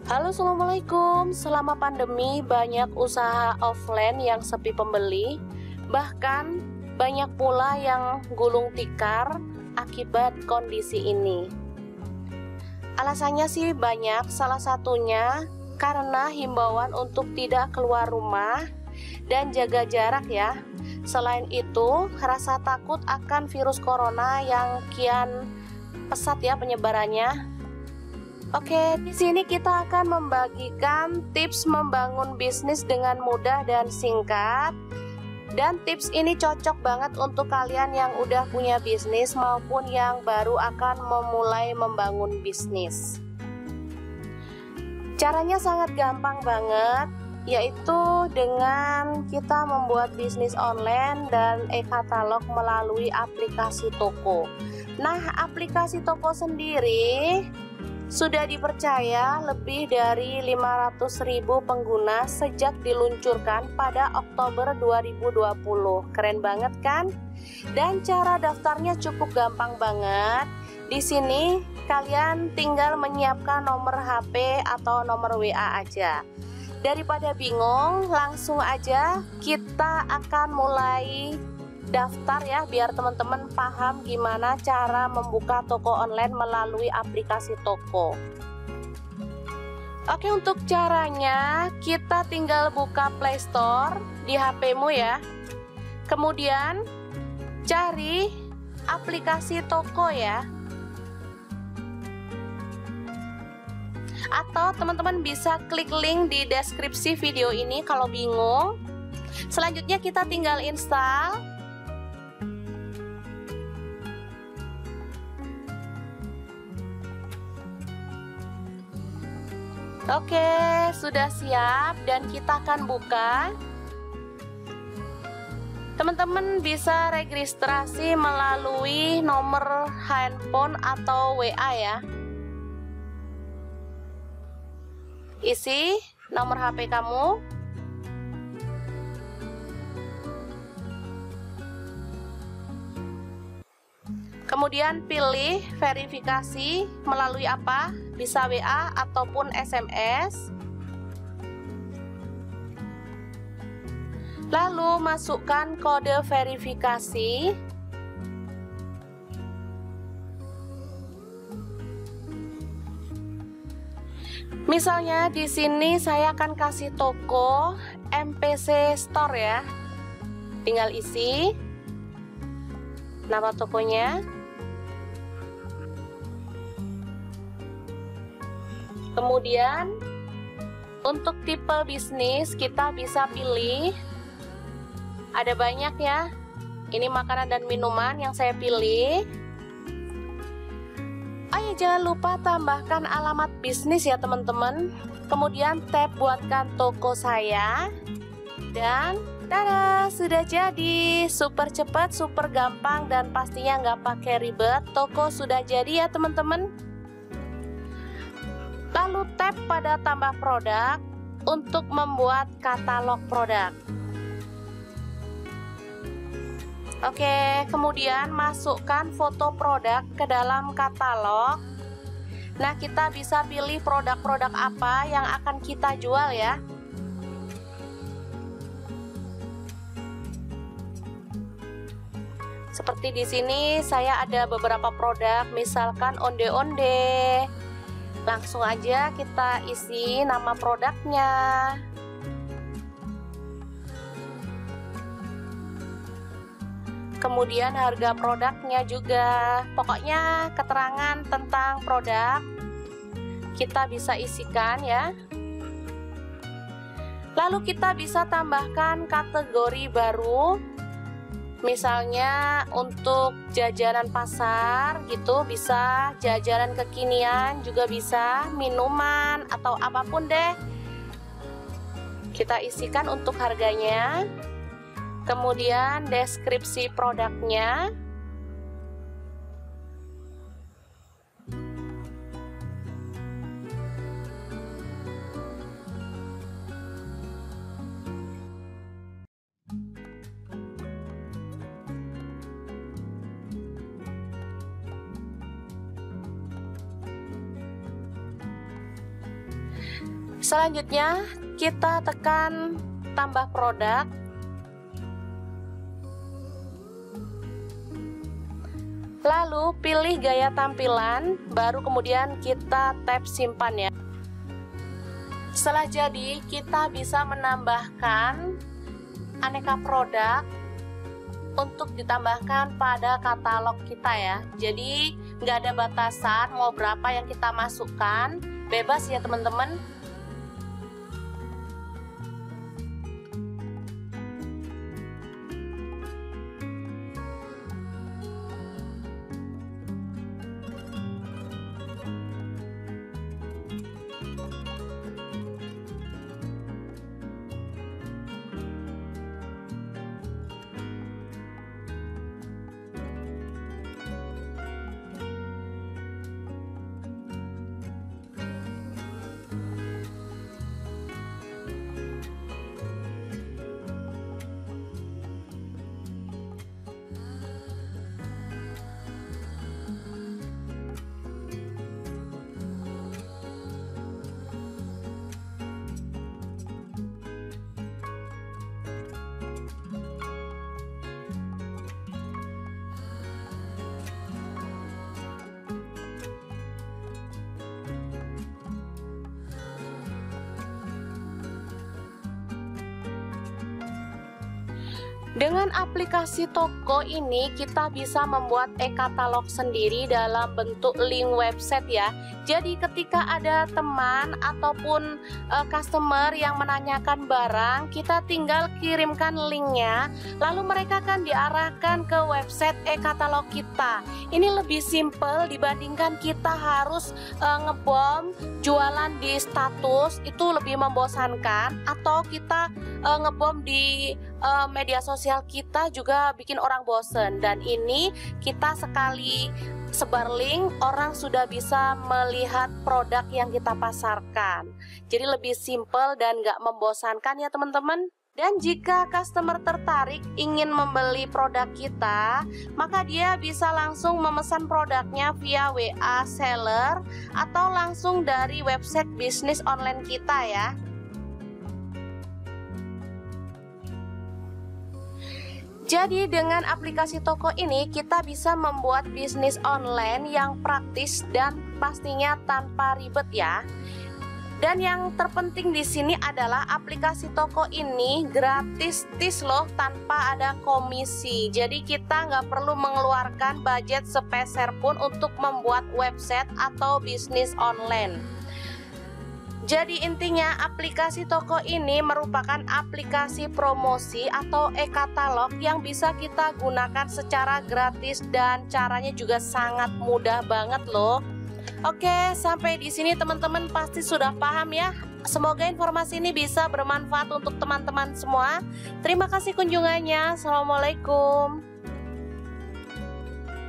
Halo, assalamualaikum. Selama pandemi, banyak usaha offline yang sepi pembeli, bahkan banyak pula yang gulung tikar akibat kondisi ini. Alasannya sih banyak, salah satunya karena himbauan untuk tidak keluar rumah dan jaga jarak ya. Selain itu, rasa takut akan virus corona yang kian pesat ya penyebarannya. Oke, di sini kita akan membagikan tips membangun bisnis dengan mudah dan singkat. Dan tips ini cocok banget untuk kalian yang udah punya bisnis maupun yang baru akan memulai membangun bisnis. Caranya sangat gampang banget, yaitu dengan kita membuat bisnis online dan e-katalog melalui aplikasi toko. Nah, aplikasi toko sendiri sudah dipercaya lebih dari 500.000 pengguna sejak diluncurkan pada Oktober 2020. Keren banget kan? Dan cara daftarnya cukup gampang banget. Di sini kalian tinggal menyiapkan nomor HP atau nomor WA aja. Daripada bingung, langsung aja kita akan mulai daftar ya, biar teman-teman paham gimana cara membuka toko online melalui aplikasi toko. Oke, untuk caranya kita tinggal buka Play Store di HP-mu ya. Kemudian cari aplikasi toko ya. Atau teman-teman bisa klik link di deskripsi video ini kalau bingung. Selanjutnya kita tinggal install. Oke, sudah siap dan kita akan buka. Teman-teman bisa registrasi melalui nomor handphone atau WA ya. Isi nomor HP kamu. Kemudian pilih verifikasi melalui apa? Bisa WA ataupun SMS. Lalu masukkan kode verifikasi. Misalnya di sini saya akan kasih toko MPC Store ya. Tinggal isi nama tokonya. Kemudian untuk tipe bisnis kita bisa pilih, ada banyak ya. Ini makanan dan minuman yang saya pilih. Oh ya, jangan lupa tambahkan alamat bisnis ya teman-teman. Kemudian tap buatkan toko saya. Dan tada, sudah jadi. Super cepat, super gampang, dan pastinya nggak pakai ribet. Toko sudah jadi ya teman-teman. Lalu tap pada tambah produk untuk membuat katalog produk. Oke, kemudian masukkan foto produk ke dalam katalog. Nah, kita bisa pilih produk-produk apa yang akan kita jual ya. Seperti di sini saya ada beberapa produk, misalkan onde-onde. Langsung aja kita isi nama produknya. Kemudian harga produknya juga. Pokoknya keterangan tentang produk kita bisa isikan ya. Lalu kita bisa tambahkan kategori baru. Misalnya untuk jajanan pasar gitu, bisa jajanan kekinian juga bisa, minuman atau apapun deh. Kita isikan untuk harganya. Kemudian deskripsi produknya. Selanjutnya kita tekan tambah produk. Lalu pilih gaya tampilan, baru kemudian kita tap simpan ya. Setelah jadi, kita bisa menambahkan aneka produk untuk ditambahkan pada katalog kita ya. Jadi nggak ada batasan mau berapa yang kita masukkan, bebas ya teman-teman. Dengan aplikasi toko ini kita bisa membuat e-katalog sendiri dalam bentuk link website ya. Jadi ketika ada teman ataupun customer yang menanyakan barang, kita tinggal kirimkan linknya, lalu mereka akan diarahkan ke website e-katalog kita. Ini lebih simple dibandingkan kita harus ngebom jualan di status, itu lebih membosankan, atau kita ngebom di media sosial kita juga bikin orang bosen. Dan ini kita sekali sebar link, orang sudah bisa melihat produk yang kita pasarkan. Jadi lebih simple dan gak membosankan ya teman-teman. Dan jika customer tertarik ingin membeli produk kita, maka dia bisa langsung memesan produknya via WA seller atau langsung dari website bisnis online kita ya. Jadi dengan aplikasi toko ini kita bisa membuat bisnis online yang praktis dan pastinya tanpa ribet ya. Dan yang terpenting di sini adalah aplikasi toko ini gratis loh, tanpa ada komisi. Jadi kita nggak perlu mengeluarkan budget sepeser pun untuk membuat website atau bisnis online. Jadi intinya aplikasi toko ini merupakan aplikasi promosi atau e-katalog yang bisa kita gunakan secara gratis dan caranya juga sangat mudah banget loh. Oke, sampai di sini teman-teman pasti sudah paham ya. Semoga informasi ini bisa bermanfaat untuk teman-teman semua. Terima kasih kunjungannya. Assalamualaikum.